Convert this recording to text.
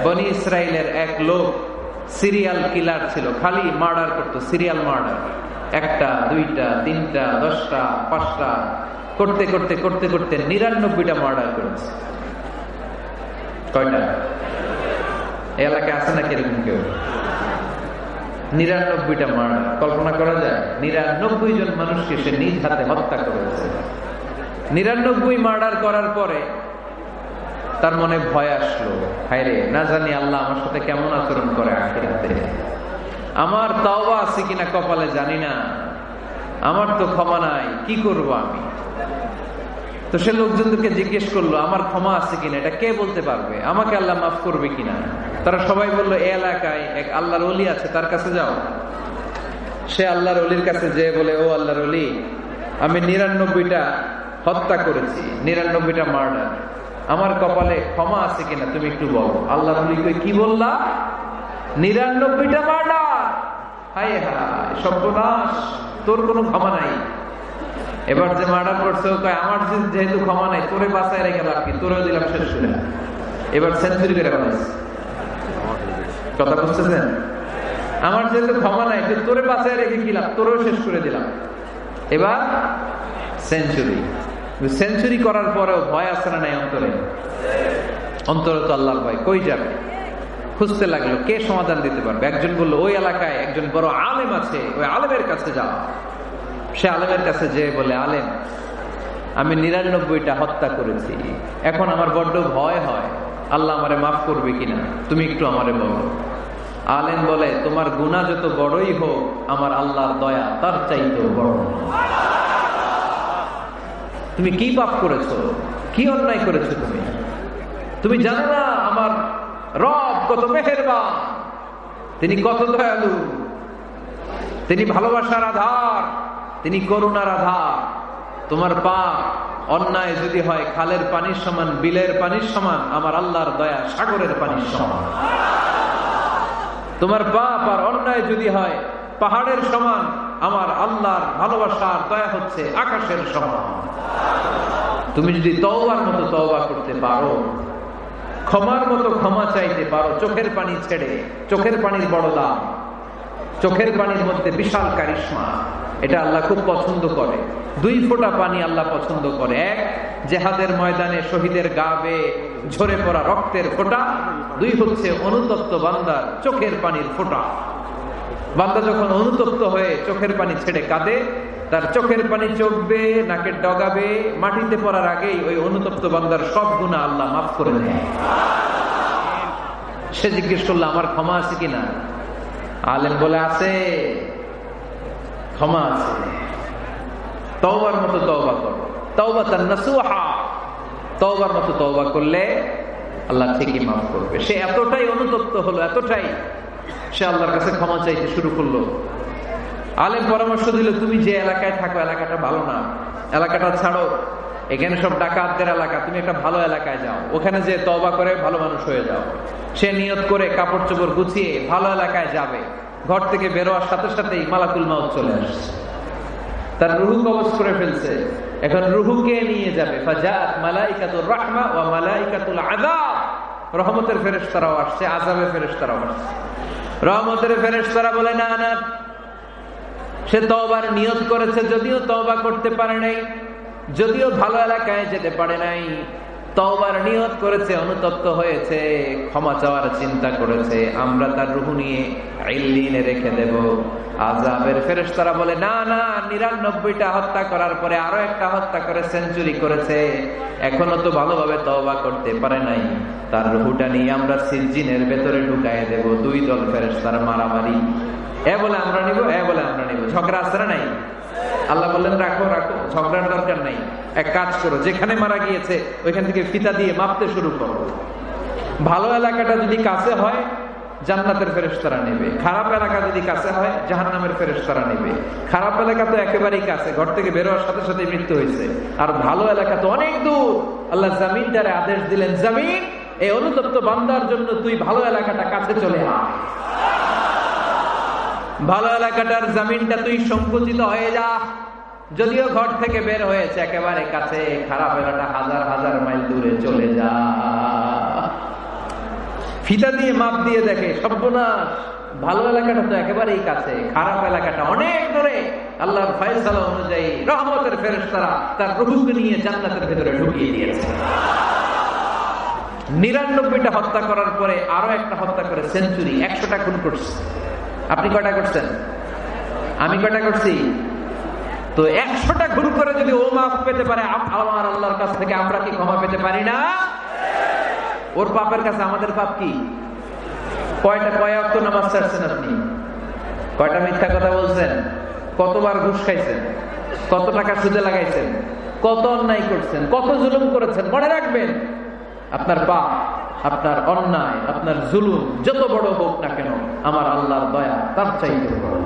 বনি ইসরায়েলের এক লোক সিরিয়াল কিলার ছিল, খালি মার্ডার করতো, সিরিয়াল মার্ডার, 1টা 2টা 3টা 10টা 5টা করতে করতে করতে করতে 99টা মার্ডার করেছে। কয়টা? এলাকায় আছে নাকি এরকম কেউ? 99টা মার্ডার। কল্পনা করা যায়? 99 জন মানুষকে সে নিজ হাতে হত্যা করেছে। 99 মার্ডার করার পরে তার মনে ভয় আসলো, হায় রে, না জানি আল্লাহ আমার সাথে কেমন আচরণ করে আখিরাতে, আমার তাওবা আছে কিনা কপালে জানি না, আমার তো ক্ষমা নাই, কি করব আমি? তো সে লোকজনদেরকে জিজ্ঞেস করলো, আমার ক্ষমা আছে কিনা, এটা কে বলতে পারবে? আমাকে আল্লাহ মাফ করবে কিনা? তারা সবাই বললো, এই এলাকায় এক আল্লাহর ওলি আছে, তার কাছে যাও। সে আল্লাহর ওলির কাছে যেয়ে বলে, ও আল্লাহর ওলি, আমি 99টা হত্যা করেছি, 99টা মার্ডার, আমার কপালে ক্ষমা আছে কিনা তুমি একটু বলো। আল্লাহর ওলি কই, কি বললা? 99টা মার্ডার? হায় হায় সর্বনাশ, তোর কোনো ক্ষমা নাই। এবার যে মার্ডার করছে ও কয়, আমার যেহেতু ক্ষমা নাই, তোরে বাঁচায় রেখে লাভ কি, তোরেও দিলাম শেষ করে। এবার সেঞ্চুরি করে বানাইছে। কথা বুঝতেছেন? আমার যেহেতু ক্ষমা নাই, তোরে বাঁচায় রেখে কি লাভ, তোরেও শেষ করে দিলাম। এবার সেঞ্চুরি। সেঞ্চুরি করার পরেও ভয় আছে না নাই অন্তরে? অন্তরে তো আল্লাহর ভয়। কই যাবে? খুঁজতে লাগলো কে সমাধান দিতে পারবে। একজন বললো, ওই এলাকায় একজন বড় আলেম আছে, ওই আলেমের কাছে যাও। সে আলেমের কাছে যেয়ে বলে, আলেম, আমি 99টা হত্যা করেছি, এখন আমার বড্ড ভয় হয়, আল্লাহ আমারে মাফ করবে কিনা, তুমি একটু আমারে বলো। আলেম বলে, তোমার গুনাহ যত বড়ই হোক, আমার আল্লাহর দয়া তার চাইতেও বড়। তুমি কি পাপ করেছো, কি অন্যায় করেছো তুমি? তুমি জানো না আমার রব কত মেহেরবান, তিনি কত দয়ালু, তিনি ভালোবাসার আধার, তিনি করুণার আধার। তোমার পাপ অন্যায় যদি হয় খালের পানির সমান, বিলের পানির সমান, আমার আল্লাহর দয়া সাগরের পানির সমান। তোমার পাপ আর অন্যায় যদি হয় পাহাড়ের সমান, আমার আল্লাহর ভালোবাসার দয়া হচ্ছে আকাশের সমান। তুমি যদি তওবার মতো তওবা করতে পারো, ক্ষমার মতো ক্ষমা চাইতে পারো, চোখের পানি ছেড়ে, চোখের পানির বড় দাম, চোখের পানির মধ্যে বিশাল কারিশমা, এটা আল্লাহ খুব পছন্দ করে। 2 ফোঁটা পানি আল্লাহ পছন্দ করে। এক, জেহাদের ময়দানে শহীদের গা বেয়ে ঝরে পড়া রক্তের ফোঁটা। 2 হচ্ছে অনুতপ্ত বান্দার চোখের পানির ফোঁটা। বান্দা যখন অনুতপ্ত হয়ে চোখের পানি ছেড়ে কাঁদে, তার চোখের পানি চোখ বেয়ে নাকের ডগা বেয়ে মাটিতে পড়ার আগেই ওই অনুতপ্ত বান্দার সব গুনাহ আল্লাহ মাফ করে দেয়। সে জিজ্ঞেস করলো, আমার ক্ষমা আছে কিনা? আলেম বলে, আছে, ক্ষমা আছে। তওবার মতো তওবা করো, তাওবাতান নাসুহা, তওবার মতো তওবা করলে আল্লাহ ঠিকই মাফ করবে। সে এতটাই অনুতপ্ত হলো, এতটাই, সে আল্লাহর কাছে ক্ষমা চাইতে শুরু করলো। আলেম পরামর্শ দিল, তুমি যে এলাকায় থাকো এলাকাটা ভালো না, এলাকাটা ছাড়ো, এখানে সব ডাকাতদের এলাকা, তুমি একটা ভালো এলাকায় যাও, ওখানে যে তওবা করে ভালো মানুষ হয়ে যাও। সে নিয়ত করে কাপড় চোপড় গুছিয়ে ভালো এলাকায় যাবে। ঘর থেকে বেরোয়ার সাথে সাথেই মালাকুল মাউত চলে আসছে, তার রুহু কবজ করে ফেলছে। এখন রুহুকে নিয়ে যাবে। ফাজাআত মালাইকাতুর রাহমা ওয়া মালাইকাতুল আযাব, রহমতের ফেরেশতারাও আসছে, আযাবের ফেরেশতারাও আসছে। রহমতের ফেরেশতারা বলে, না না, সে তওবার নিয়ত করেছে, যদিও তওবা করতে পারে নাই, যদিও ভালো এলাকায় যেতে পারে নাই, তওবার নিয়ত করেছে, অনুতপ্ত হয়েছে, ক্ষমা চাওয়ার চিন্তা করেছে, আমরা তার রূহ নিয়ে ইল্লিনে রেখে দেব। আযাবের ফেরেশতারা বলে, না না, 99টা হত্যা করার পরে আরো একটা হত্যা করে সেঞ্চুরি করেছে, এখনো তো ভালোভাবে তওবা করতে পারে নাই, তার রূহটা নিয়ে আমরা সিজ্জিনের ভেতরে ঢুকায় দেব। 2 দল ফেরেশতার মারামারি, এ বলে আমরা নিব, এ বলে আমরা নিব, ঝগড়া আছে না নাই? আল্লাহ বললেন, রাখো রাখো, ঝগড়ার দরকার নাই, এক কাজ করো, যেখানে মারা গিয়েছে ওইখান থেকে ফিতা দিয়ে মাপতে শুরু করো। ভালো এলাকাটা যদি কাছে হয় জান্নাতের ফেরেশতারা নেবে, খারাপ এলাকা যদি কাছে হয় জাহান্নামের ফেরেশতারা নেবে। খারাপ এলাকা তো একেবারেই কাছে, ঘর থেকে বেরোয়ার সাথে সাথে মৃত্যু হয়েছে, আর ভালো এলাকা তো অনেক দূর। আল্লাহ জামিনটারে আদেশ দিলেন, জামিন, এই অনুতপ্ত বান্দার জন্য তুই ভালো এলাকাটা কাছে চলে আয়, ভালো এলাকাটার জমিনটা তুই সংকুচিত হয়ে যা। যদিও ঘর থেকে বের হয়েছে একেবারে কাছে, খারাপ এলাকা হাজার হাজার মাইল দূরে চলে যা। ফিতা দিয়ে মাপ দিয়ে দেখে, সর্বনাশ, ভালো এলাকাটা তো একেবারেই কাছে, খারাপ এলাকাটা অনেক দূরে। আল্লাহর ফয়সালা অনুযায়ী রহমতের ফেরেশতারা তার রূহকে নিয়ে জান্নাতের ভেতরে ঢুকিয়ে দিয়েছে। ৯৯টা হত্যা করার পরে আরো একটা হত্যা করে সেঞ্চুরি, ১০০টা খুন করছে। আপনি কয়টা করছেন? আমি কয়টা করছি? তো ১০০টা খুন করে যদি ও মাফ পেতে পারে আমার আল্লাহর কাছ থেকে, আমরা কি ক্ষমা পেতে পারি না? ওর পাপের কাছে আমাদের পাপ কি? কয় ওয়াক্ত নামাজ ছাড়ছেন আপনি? কয়টা মিথ্যা কথা বলছেন? কতবার ঘুষ খাইছেন? কত টাকা সুদে লাগাইছেন? কত অন্যায় করছেন? কত জুলুম করেছেন? মনে রাখবেন, আপনার পাপ, আপনার অন্যায়, আপনার জুলুম যত বড় হোক না কেন, আমার আল্লাহর দয়া তার চাইতে বড়।